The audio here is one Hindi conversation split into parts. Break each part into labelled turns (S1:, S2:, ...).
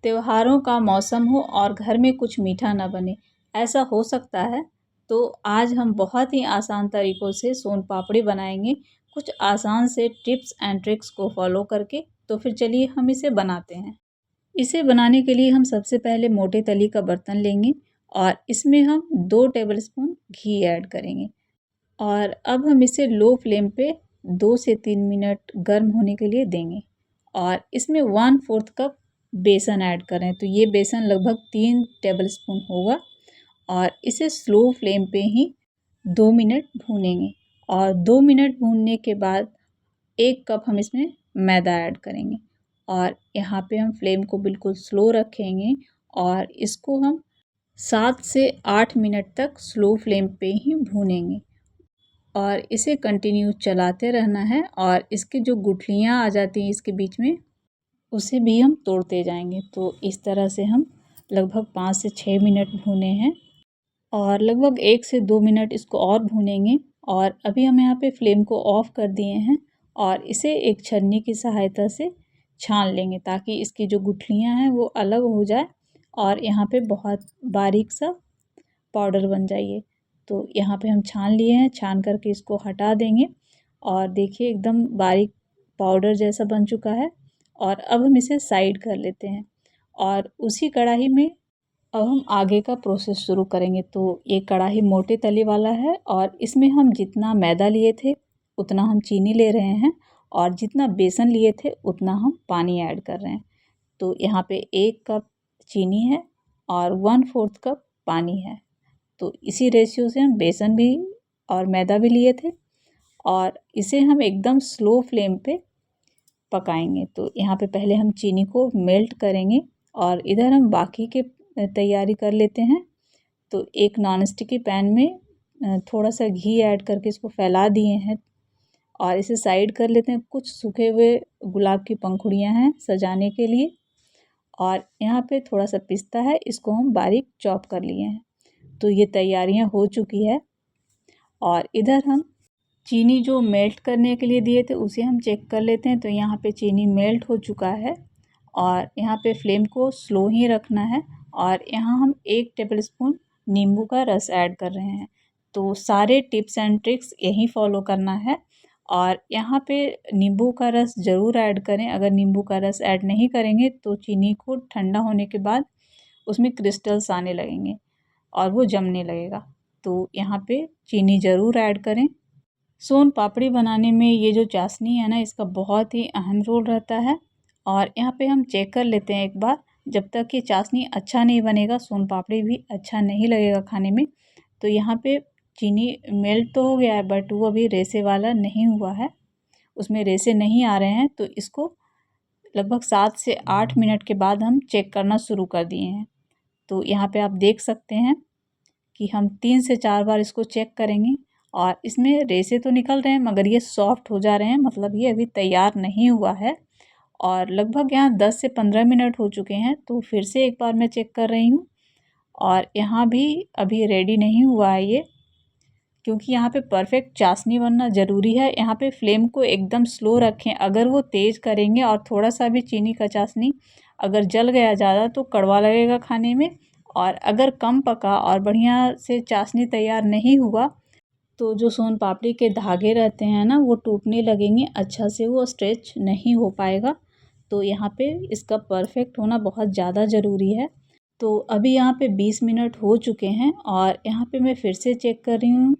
S1: त्योहारों का मौसम हो और घर में कुछ मीठा ना बने, ऐसा हो सकता है। तो आज हम बहुत ही आसान तरीक़ों से सोन पापड़ी बनाएंगे, कुछ आसान से टिप्स एंड ट्रिक्स को फॉलो करके। तो फिर चलिए हम इसे बनाते हैं। इसे बनाने के लिए हम सबसे पहले मोटे तली का बर्तन लेंगे और इसमें हम 2 टेबलस्पून घी ऐड करेंगे और अब हम इसे लो फ्लेम पे 2 से 3 मिनट गर्म होने के लिए देंगे और इसमें 1/4 कप बेसन ऐड करें। तो ये बेसन लगभग 3 टेबलस्पून होगा और इसे स्लो फ्लेम पे ही 2 मिनट भूनेंगे और 2 मिनट भूनने के बाद 1 कप हम इसमें मैदा ऐड करेंगे और यहाँ पे हम फ्लेम को बिल्कुल स्लो रखेंगे और इसको हम 7 से 8 मिनट तक स्लो फ्लेम पे ही भूनेंगे और इसे कंटिन्यू चलाते रहना है और इसकी जो गुठलियाँ आ जाती हैं इसके बीच में, उसे भी हम तोड़ते जाएंगे। तो इस तरह से हम लगभग 5 से 6 मिनट भूने हैं और लगभग 1 से 2 मिनट इसको और भूनेंगे और अभी हम यहाँ पे फ्लेम को ऑफ़ कर दिए हैं और इसे एक छन्नी की सहायता से छान लेंगे ताकि इसकी जो गुठलियाँ हैं वो अलग हो जाए और यहाँ पे बहुत बारीक सा पाउडर बन जाइए। तो यहाँ पे हम छान लिए हैं, छान करके इसको हटा देंगे और देखिए एकदम बारीक पाउडर जैसा बन चुका है और अब हम इसे साइड कर लेते हैं और उसी कढ़ाई में अब हम आगे का प्रोसेस शुरू करेंगे। तो ये कढ़ाई मोटे तले वाला है और इसमें हम जितना मैदा लिए थे उतना हम चीनी ले रहे हैं और जितना बेसन लिए थे उतना हम पानी ऐड कर रहे हैं। तो यहाँ पे 1 कप चीनी है और 1/4 कप पानी है। तो इसी रेशियो से हम बेसन भी और मैदा भी लिए थे और इसे हम एकदम स्लो फ्लेम पे पकाएंगे। तो यहाँ पे पहले हम चीनी को मेल्ट करेंगे और इधर हम बाकी के तैयारी कर लेते हैं। तो एक नॉन स्टिकी पैन में थोड़ा सा घी ऐड करके इसको फैला दिए हैं और इसे साइड कर लेते हैं। कुछ सूखे हुए गुलाब की पंखुड़ियाँ हैं सजाने के लिए और यहाँ पे थोड़ा सा पिस्ता है, इसको हम बारीक चॉप कर लिए हैं। तो ये तैयारियाँ हो चुकी है और इधर हम चीनी जो मेल्ट करने के लिए दिए थे उसे हम चेक कर लेते हैं। तो यहाँ पे चीनी मेल्ट हो चुका है और यहाँ पे फ्लेम को स्लो ही रखना है और यहाँ हम 1 टेबलस्पून नींबू का रस ऐड कर रहे हैं। तो सारे टिप्स एंड ट्रिक्स यही फॉलो करना है और यहाँ पे नींबू का रस ज़रूर ऐड करें। अगर नींबू का रस ऐड नहीं करेंगे तो चीनी को ठंडा होने के बाद उसमें क्रिस्टल्स आने लगेंगे और वो जमने लगेगा। तो यहाँ पे चीनी ज़रूर ऐड करें। सोन पापड़ी बनाने में ये जो चाशनी है ना, इसका बहुत ही अहम रोल रहता है और यहाँ पे हम चेक कर लेते हैं एक बार। जब तक ये चाशनी अच्छा नहीं बनेगा सोन पापड़ी भी अच्छा नहीं लगेगा खाने में। तो यहाँ पे चीनी मेल्ट तो हो गया है बट वो अभी रेसे वाला नहीं हुआ है, उसमें रेसे नहीं आ रहे हैं। तो इसको लगभग 7 से 8 मिनट के बाद हम चेक करना शुरू कर दिए हैं। तो यहाँ पे आप देख सकते हैं कि हम 3 से 4 बार इसको चेक करेंगे और इसमें रेसे तो निकल रहे हैं मगर ये सॉफ्ट हो जा रहे हैं, मतलब ये अभी तैयार नहीं हुआ है। और लगभग यहाँ 10 से 15 मिनट हो चुके हैं। तो फिर से एक बार मैं चेक कर रही हूँ और यहाँ भी अभी रेडी नहीं हुआ है ये, क्योंकि यहाँ पे परफेक्ट चाशनी बनना ज़रूरी है। यहाँ पे फ्लेम को एकदम स्लो रखें। अगर वो तेज़ करेंगे और थोड़ा सा भी चीनी का चाशनी अगर जल गया ज़्यादा तो कड़वा लगेगा खाने में, और अगर कम पका और बढ़िया से चाशनी तैयार नहीं हुआ तो जो सोन पापड़ी के धागे रहते हैं ना वो टूटने लगेंगे, अच्छा से वो स्ट्रेच नहीं हो पाएगा। तो यहाँ पे इसका परफेक्ट होना बहुत ज़्यादा ज़रूरी है। तो अभी यहाँ पे 20 मिनट हो चुके हैं और यहाँ पे मैं फिर से चेक कर रही हूँ।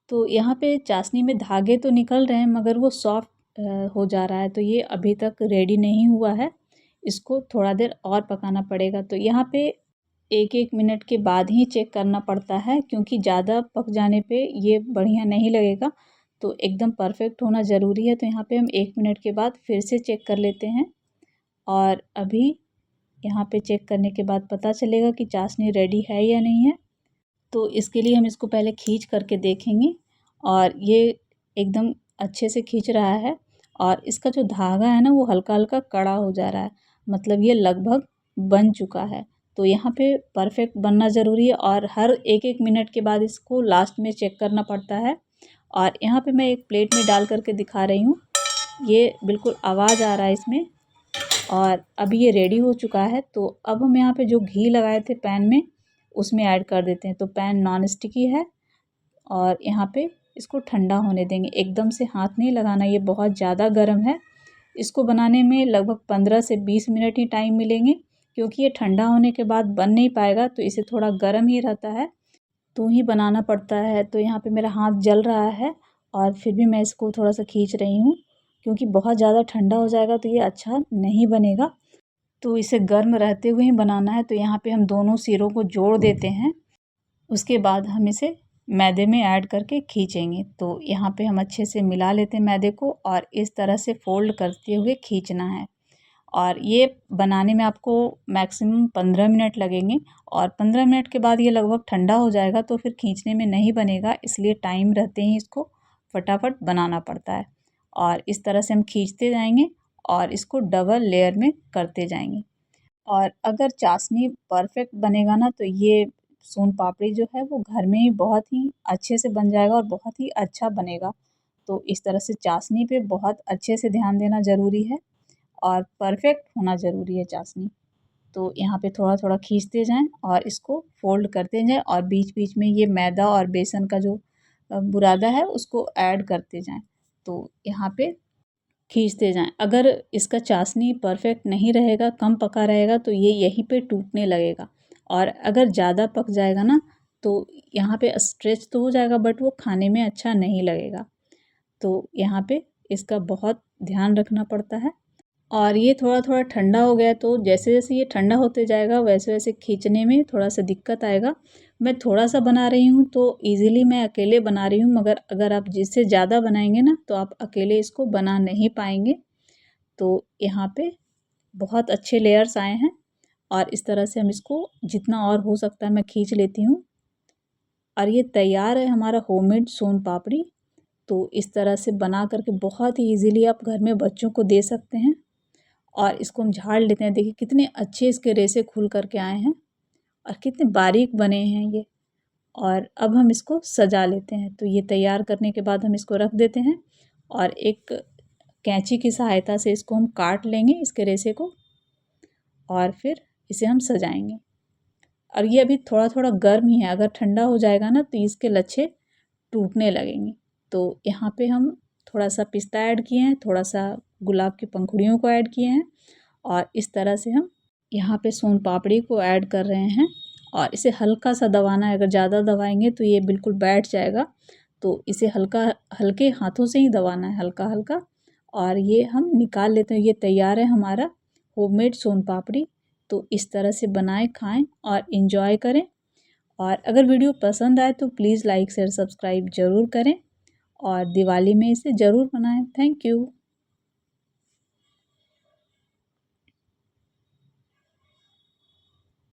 S1: तो यहाँ पे चाशनी में धागे तो निकल रहे हैं मगर वो सॉफ्ट हो जा रहा है। तो ये अभी तक रेडी नहीं हुआ है, इसको थोड़ा देर और पकाना पड़ेगा। तो यहाँ पे 1-1 मिनट के बाद ही चेक करना पड़ता है, क्योंकि ज़्यादा पक जाने पे ये बढ़िया नहीं लगेगा। तो एकदम परफेक्ट होना ज़रूरी है। तो यहाँ पे हम 1 मिनट के बाद फिर से चेक कर लेते हैं और अभी यहाँ पे चेक करने के बाद पता चलेगा कि चाशनी रेडी है या नहीं है। तो इसके लिए हम इसको पहले खींच करके देखेंगे और ये एकदम अच्छे से खींच रहा है और इसका जो धागा है ना वो हल्का हल्का कड़ा हो जा रहा है, मतलब ये लगभग बन चुका है। तो यहाँ पे परफेक्ट बनना ज़रूरी है और हर 1-1 मिनट के बाद इसको लास्ट में चेक करना पड़ता है। और यहाँ पे मैं एक प्लेट में डाल करके दिखा रही हूँ, ये बिल्कुल आवाज़ आ रहा है इसमें और अब ये रेडी हो चुका है। तो अब हम यहाँ पे जो घी लगाए थे पैन में उसमें ऐड कर देते हैं। तो पैन नॉन स्टिकी है और यहाँ पे इसको ठंडा होने देंगे। एकदम से हाथ नहीं लगाना, ये बहुत ज़्यादा गर्म है। इसको बनाने में लगभग 15 से 20 मिनट ही टाइम मिलेंगे, क्योंकि ये ठंडा होने के बाद बन नहीं पाएगा। तो इसे थोड़ा गर्म ही रहता है तो ही बनाना पड़ता है। तो यहाँ पे मेरा हाथ जल रहा है और फिर भी मैं इसको थोड़ा सा खींच रही हूँ, क्योंकि बहुत ज़्यादा ठंडा हो जाएगा तो ये अच्छा नहीं बनेगा। तो इसे गर्म रहते हुए ही बनाना है। तो यहाँ पे हम दोनों सिरों को जोड़ देते हैं। उसके बाद हम इसे मैदे में ऐड करके खींचेंगे। तो यहाँ पे हम अच्छे से मिला लेते हैं मैदे को और इस तरह से फ़ोल्ड करते हुए खींचना है। और ये बनाने में आपको मैक्सिमम 15 मिनट लगेंगे और 15 मिनट के बाद ये लगभग ठंडा हो जाएगा तो फिर खींचने में नहीं बनेगा, इसलिए टाइम रहते ही इसको फटाफट बनाना पड़ता है। और इस तरह से हम खींचते जाएंगे और इसको डबल लेयर में करते जाएंगे। और अगर चाशनी परफेक्ट बनेगा ना तो ये सोन पापड़ी जो है वो घर में ही बहुत ही अच्छे से बन जाएगा और बहुत ही अच्छा बनेगा। तो इस तरह से चाशनी पे बहुत अच्छे से ध्यान देना ज़रूरी है और परफेक्ट होना ज़रूरी है चाशनी। तो यहाँ पे थोड़ा-थोड़ा खींचते जाएँ और इसको फ़ोल्ड करते जाएँ और बीच-बीच में ये मैदा और बेसन का जो बुरादा है उसको ऐड करते जाएँ। तो यहाँ पे खींचते जाएँ। अगर इसका चाशनी परफेक्ट नहीं रहेगा, कम पका रहेगा तो ये यहीं पे टूटने लगेगा और अगर ज़्यादा पक जाएगा ना तो यहाँ पे स्ट्रेच तो हो जाएगा बट वो खाने में अच्छा नहीं लगेगा। तो यहाँ पे इसका बहुत ध्यान रखना पड़ता है। और ये थोड़ा-थोड़ा ठंडा हो गया तो जैसे-जैसे ये ठंडा होते जाएगा वैसे-वैसे खींचने में थोड़ा-सा दिक्कत आएगा। मैं थोड़ा-सा बना रही हूँ तो ईज़िली मैं अकेले बना रही हूँ, मगर अगर आप जिससे ज़्यादा बनाएँगे ना तो आप अकेले इसको बना नहीं पाएँगे। तो यहाँ पे बहुत अच्छे लेयर्स आए हैं और इस तरह से हम इसको जितना और हो सकता है मैं खींच लेती हूँ। और ये तैयार है हमारा होममेड सोन पापड़ी। तो इस तरह से बना कर के बहुत ही ईज़िली आप घर में बच्चों को दे सकते हैं। और इसको हम झाड़ लेते हैं। देखिए कितने अच्छे इसके रेशे खुल कर के आए हैं और कितने बारीक बने हैं ये। और अब हम इसको सजा लेते हैं। तो ये तैयार करने के बाद हम इसको रख देते हैं और एक कैंची की सहायता से इसको हम काट लेंगे इसके रेशे को और फिर इसे हम सजाएंगे। और ये अभी थोड़ा-थोड़ा गर्म ही है, अगर ठंडा हो जाएगा ना तो इसके लच्छे टूटने लगेंगे। तो यहाँ पे हम थोड़ा-सा पिस्ता ऐड किए हैं, थोड़ा-सा गुलाब की पंखुड़ियों को ऐड किए हैं और इस तरह से हम यहाँ पे सोन पापड़ी को ऐड कर रहे हैं और इसे हल्का सा दबाना है। अगर ज़्यादा दबाएंगे तो ये बिल्कुल बैठ जाएगा। तो इसे हल्का हल्के हाथों से ही दबाना है, हल्का-हल्का। और ये हम निकाल लेते हैं। ये तैयार है हमारा होममेड सोन पापड़ी। तो इस तरह से बनाएं, खाएं और इन्जॉय करें। और अगर वीडियो पसंद आए तो प्लीज़ लाइक शेयर सब्सक्राइब ज़रूर करें और दिवाली में इसे ज़रूर बनाएं। Thank you.